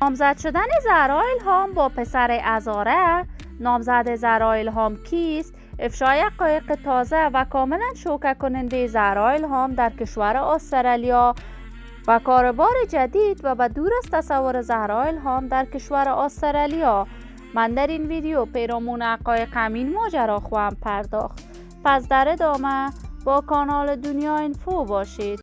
نامزد شدن زهرا الهام با پسر ازاره. نامزد زهرا الهام کیست؟ افشای حقایق تازه و کاملا شوکه کننده زهرا الهام در کشور استرالیا و کاروبار جدید و به دور از تصور زهرا الهام در کشور استرالیا. من در این ویدیو پیرامون حقایق همین ماجرا خواهم پرداخت. پس در ادامه با کانال دنیا اینفو باشید.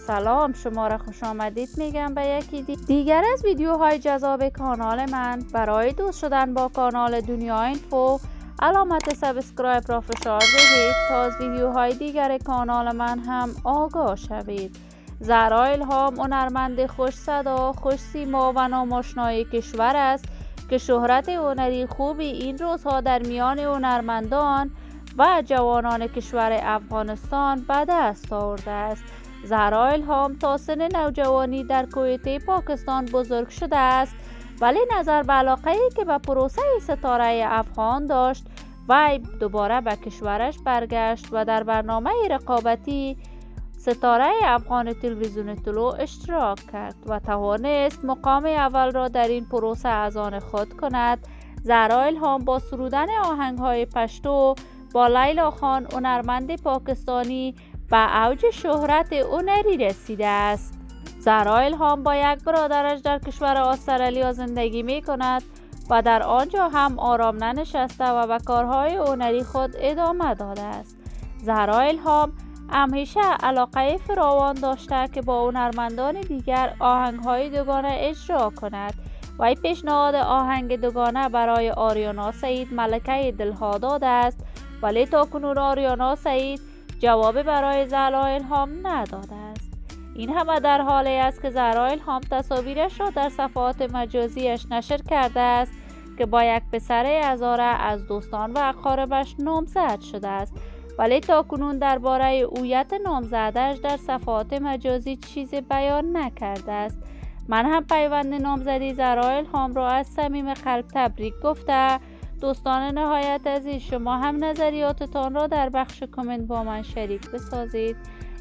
سلام، شما را خوش آمدید میگم به یکی دیگر از ویدیوهای جذاب کانال من. برای دوست شدن با کانال دنیا اینفو علامت سابسکرایب را فشار دهید تا از ویدیوهای دیگر کانال من هم آگاه شوید. زهرا الهام هنرمند خوش صدا، خوش سیما و ناماشنای کشور است که شهرت هنری خوبی این روزها در میان هنرمندان و جوانان کشور افغانستان به دست آورده است. زهرا الهام تا سن نوجوانی در کویت پاکستان بزرگ شده است، ولی نظر به علاقه‌ای که به پروسه ستاره افغان داشت وی دوباره به کشورش برگشت و در برنامه رقابتی ستاره افغان تلویزیون طلوع اشتراک کرد و توانست مقام اول را در این پروسه از آن خود کند. زهرا الهام با سرودن آهنگ‌های پشتو با لیلا خان هنرمند پاکستانی به اوج شهرت هنری رسیده است. زهرا الهام با یک برادرش در کشور استرالیا زندگی می کند و در آنجا هم آرام ننشسته و به کارهای هنری خود ادامه داده است. زهرا الهام همیشه علاقه فراوان داشته که با هنرمندان دیگر آهنگ‌های دوگانه اجرا کند. وی پیشنهاد آهنگ دوگانه برای آریانا سعید ملکه دلها داده است، ولی تاکنون آریانا سعید جواب برای زهرا الهام نداده است. این همه در حالی است که زهرا الهام تصاویرش را در صفحات مجازیش نشر کرده است که با یک پسر ازاره از دوستان و اقاربش نامزد شده است، ولی تاکنون درباره هویت نامزدش در صفحات مجازی چیزی بیان نکرده است. من هم پیوند نامزدی زهرا الهام را از صمیم قلب تبریک گفته. دوستان نهایت عزیز، شما هم نظریاتتان را در بخش کامنت با من شریک بسازید.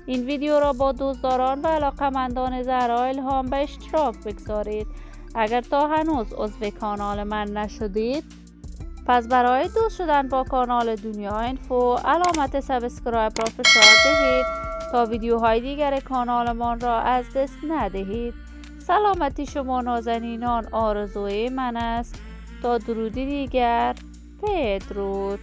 این ویدیو را با دوستداران و علاقه‌مندان زهرا الهام به اشتراک بگذارید. اگر تا هنوز عضو کانال من نشدید، پس برای دوست شدن با کانال دنیا اینفو علامت سابسکرایب را فشار دهید تا ویدیوهای دیگر کانال من را از دست ندهید. سلامتی شما نازنینان آرزوی من است. تا درودی دیگر، بدرود.